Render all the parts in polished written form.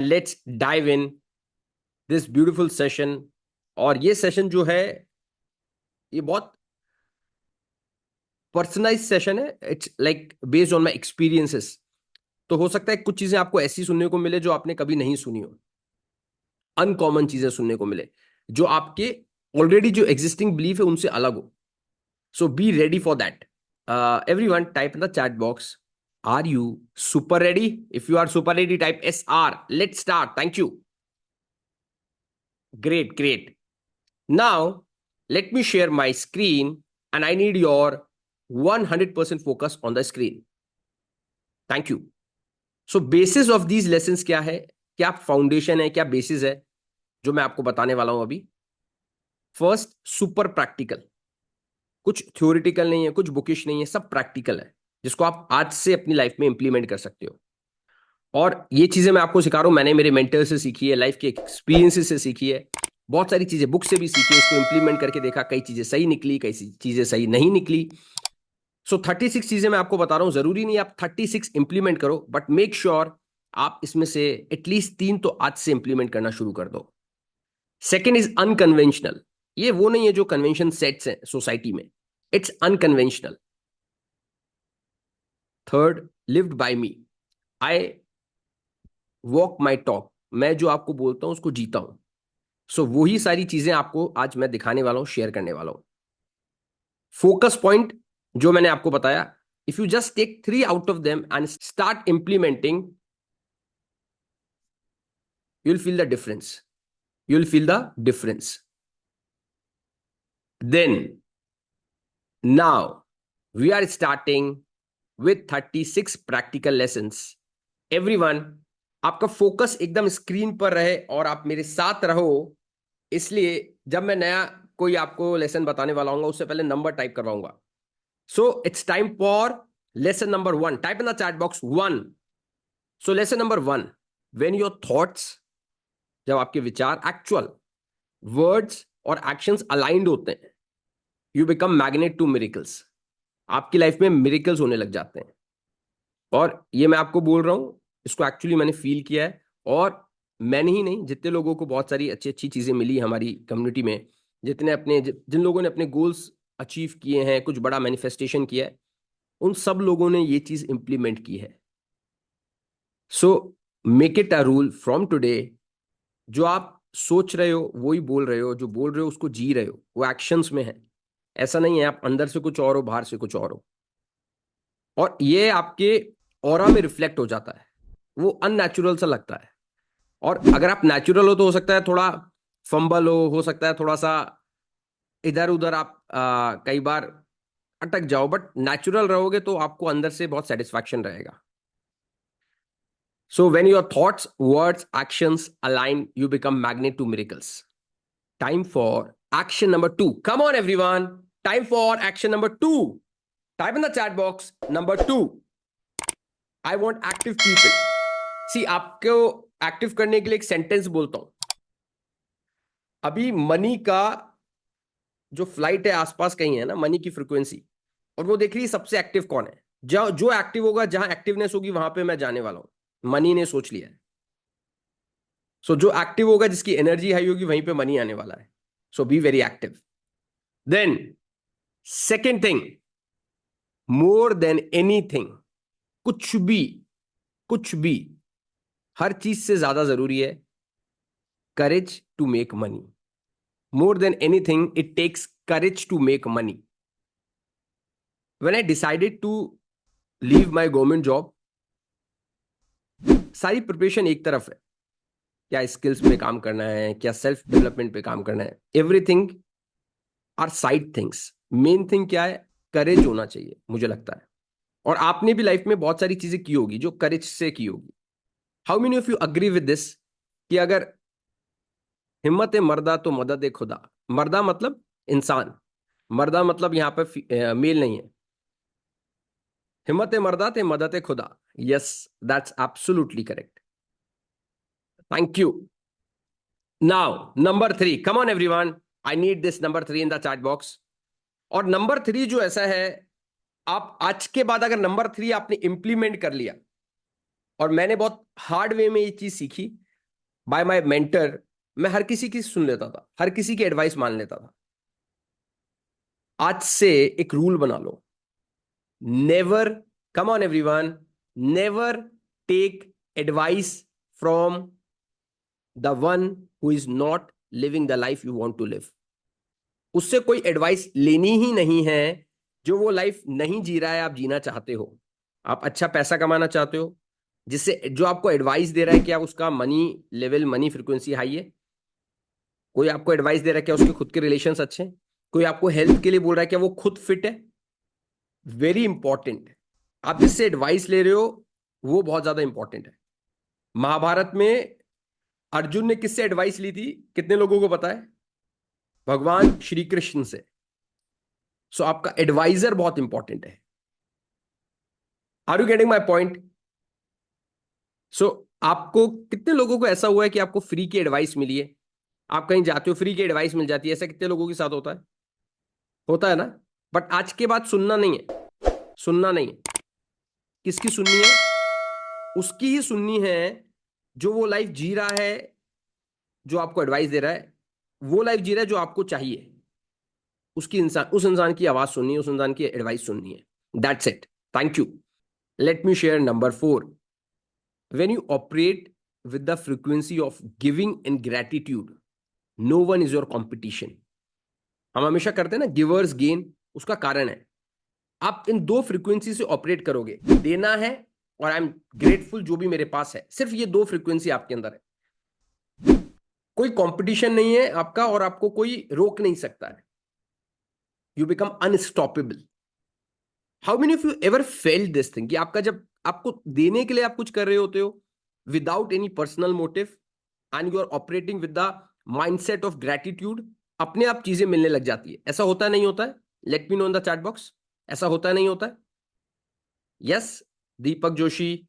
Let's dive in this beautiful session. और ये session जो है ये बहुत पर्सनलाइज सेशन है। It's like based on my experiences. तो हो सकता है कुछ चीजें आपको ऐसी सुनने को मिले जो आपने कभी नहीं सुनी हो, अनकॉमन चीजें सुनने को मिले जो आपके ऑलरेडी जो एग्जिस्टिंग बिलीफ है उनसे अलग हो। So be ready for that. Everyone type in the chat box, are you super ready? If you are super ready, type SR. Let's start. Thank you. Great, great. Now, let me share my screen and I need your 100% focus on the screen. Thank you. So, basis of these lessons क्या है? क्या foundation है, क्या basis है जो मैं आपको बताने वाला हूं अभी? First, super practical. कुछ थ्योरेटिकल नहीं है, कुछ बुकिश नहीं है, सब प्रैक्टिकल है जिसको आप आज से अपनी लाइफ में इंप्लीमेंट कर सकते हो। और ये चीजें मैं आपको सिखा रहा हूं, मैंने मेरे मेंटर से सीखी है, लाइफ के एक्सपीरियंसेस से सीखी है, बहुत सारी चीजें बुक से भी सीखी, उसको इंप्लीमेंट करके देखा, कई चीजें सही निकली, कई चीजें सही नहीं निकली। सो 36 चीजें मैं आपको बता रहा हूं, जरूरी नहीं आप 36 इंप्लीमेंट करो, बट मेक श्योर आप इसमें से एटलीस्ट 3 तो आज से इंप्लीमेंट करना शुरू कर दो। Second is unconventional. ये वो नहीं है जो कन्वेंशन सेट्स हैं सोसाइटी में, it's unconventional. Third, lived bye me. I walk my talk. मैं जो आपको बोलता हूं उसको जीता हूं. सो वही सारी चीजें आपको आज मैं दिखाने वाला हूं, शेयर करने वाला हूं. फोकस पॉइंट जो मैंने आपको बताया, if you just take 3 out of them and start implementing, you'll feel the difference. You'll feel the difference. Then, now, we are starting with 36 practical lessons. Everyone, आपका फोकस एकदम screen पर रहे और आप मेरे साथ रहो, इसलिए जब मैं नया कोई आपको लेसन बताने वाला हूँ उससे पहले नंबर टाइप करवाऊंगा. So it's time for lesson number 1. Type in the chat box 1. So lesson number 1, when your thoughts, जब आपके विचार एक्चुअल वर्ड्स और एक्शंस अलाइंड होते हैं, you become magnet to miracles. आपकी लाइफ में मिरेकल्स होने लग जाते हैं. और ये मैं आपको बोल रहा हूं, इसको एक्चुअली मैंने फील किया है. और मैंने ही नहीं, जितने लोगों को बहुत सारी अच्छी अच्छी चीजें मिली हमारी कम्युनिटी में, जिन लोगों ने अपने गोल्स अचीव किए हैं, कुछ बड़ा मैनिफेस्टेशन किया है, उन सब लोगों ने ये चीज इंप्लीमेंट की है. So make it a rule from today. जो आप सोच रहे हो वही बोल रहे हो, जो बोल रहे हो उसको जी रहे हो, वो एक्शंस में है. ऐसा नहीं है आप अंदर से कुछ और हो, बाहर से कुछ और हो. और ये आपके ऑरा में रिफ्लेक्ट हो जाता है, वो अननेचुरल सा लगता है. और अगर आप नेचुरल हो तो हो सकता है थोड़ा फंबल हो सकता है थोड़ा सा इधर उधर आप कई बार अटक जाओ, बट नेचुरल रहोगे तो आपको अंदर से बहुत सेटिस्फैक्शन रहेगा. So when your thoughts, words, actions align, you become magnet to miracles. Time for action number 2. Come on everyone, time for action number 2. Type in the chat box number 2. I want active people. See, आपको active करने के लिए एक sentence बोलता हूं. अभी money का जो फ्लाइट है आसपास कहीं है ना, मनी की फ्रीक्वेंसी, और वो देख रही है सबसे एक्टिव कौन है. जो एक्टिव होगा, जहां एक्टिवनेस होगी वहां पे मैं जाने वाला हूं. मनी ने सोच लिया है. सो जो एक्टिव होगा, जिसकी एनर्जी हाई होगी, वहीं पे मनी आने वाला है. So be very active. Then second thing, more than anything, कुछ भी, कुछ भी, हर चीज से ज्यादा जरूरी है courage to make money. More than anything it takes courage to make money. When I decided to leave my government job, सारी प्रिपरेशन एक तरफ है, क्या स्किल्स पे काम करना है, क्या सेल्फ डेवलपमेंट पे काम करना है, everything are side things. Main thing क्या है? करेज होना चाहिए, मुझे लगता है. और आपने भी लाइफ में बहुत सारी चीजें की होगी जो करेज से की होगी. How many of you agree with this कि अगर हिम्मत है मर्दा तो मदद है खुदा. मर्दा मतलब इंसान, मर्दा मतलब यहां पर मेल नहीं है. हिम्मत है मर्दा ते मदद है खुदा. Yes, that's absolutely correct. Thank you. Now number 3. Come on everyone, I need this number 3 in the chat box. और नंबर 3 जो ऐसा है, आप आज के बाद अगर नंबर 3 आपने इंप्लीमेंट कर लिया, और मैंने बहुत हार्ड वे में ये चीज सीखी, बाय माय मेंटर, मैं हर किसी की सुन लेता था, हर किसी की एडवाइस मान लेता था। आज से एक रूल बना लो, never, come on everyone, never take advice from the one who is not living the life you want to live. उससे कोई एडवाइस लेनी ही नहीं है जो वो लाइफ नहीं जी रहा है, आप जीना चाहते हो। आप अच्छा पैसा कमाना चाहते हो, जिससे जो आपको एडवाइस दे रहा है, क्या उसका money level, money frequency high है? कोई आपको एडवाइस दे रहा है क्या उसके खुद के रिलेशंस अच्छे हैं? कोई आपको हेल्थ के लिए बोल रहा है क्या वो खुद फिट है? Very important. आप जिससे एडवाइस ले रहे हो वो बहुत ज्यादा इंपॉर्टेंट है। महाभारत में अर्जुन ने किससे एडवाइस ली थी, कितने लोगों को पता है? भगवान श्री कृष्ण से। सो आपका एडवाइजर बहुत इंपॉर्टेंट है। Are you getting my point? So आपको, कितने लोगों को ऐसा हुआ है कि आपको फ्री की एडवाइस मिली है? आप कहीं जाते हो, फ्री की एडवाइस मिल जाती है, ऐसा कितने लोगों के साथ होता है? होता है ना? बट आज के बाद सुनना नहीं है, सुनना नहीं है। किसकी सुननी है? उसकी ही सुननी है जो वो लाइफ जी रहा है, जो आपको एडवाइस दे रहा है वो लाइफ जी रहा है जो आपको चाहिए। उसकी इंसान, उस इंसान की आवाज सुननी है, उस इंसान की एडवाइस सुननी है। That's it. Thank you. Let me share number 4। When you operate with the frequency of giving and gratitude, no one is your competition. हम हमेशा करते हैं ना गिवर्स गेन, उसका कारण है आप इन दो फ्रीक्वेंसी से ऑपरेट करोगे। देना है और आई एम ग्रेटफुल जो भी मेरे पास है, सिर्फ ये दो फ्रीक्वेंसी आपके अंदर है। कोई कंपटीशन नहीं है आपका और आपको कोई रोक नहीं सकता है। You become unstoppable. How many of you ever failed this thing कि आपका, जब आपको देने के लिए आप कुछ कर रहे होते हो without any personal motive and you are operating with the mindset of gratitude, अपने आप चीजें मिलने लग जाती है। ऐसा होता है नहीं होता है? Let me know in the chat box. ऐसा होता है नहीं होता है? Yes. Deepak Joshi,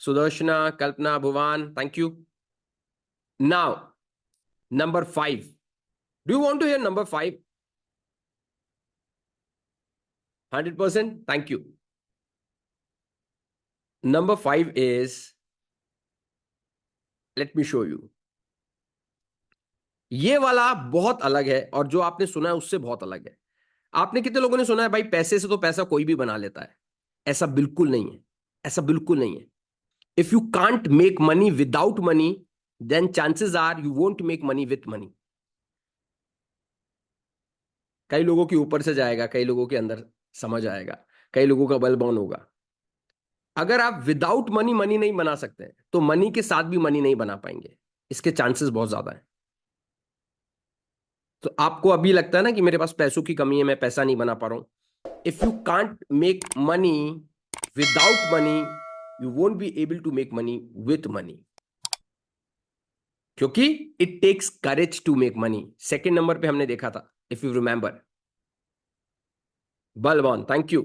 Sudarshana, Kalpana, Bhuvan, thank you. Now number 5। Do you want to hear number 5? 100%, thank you. Number 5 is, let me show you. ये वाला बहुत अलग है और जो आपने सुना है उससे बहुत अलग है। आपने कितने लोगों ने सुना है भाई पैसे से तो पैसा कोई भी बना लेता है? ऐसा बिल्कुल नहीं है। ऐसा बिल्कुल नहीं है। If you can't make money without money, then chances are you won't make money with money. कई लोगों के ऊपर से जाएगा, कई लोगों के अंदर समझ आएगा, कई लोगों का बल बॉन होगा। अगर आप विदाउट मनी मनी नहीं बना सकते तो मनी के साथ भी मनी नहीं बना पाएंगे। इसके चांसेस बहुत ज्यादा है। तो आपको अभी लगता है ना कि मेरे पास पैसों की कमी है, मैं पैसा नहीं बना पा रहा हूं। If you can't make money without money, you won't be able to make money with money, क्योंकि it takes courage to make money. Second number पे हमने देखा था, if you remember. Balwan, thank you.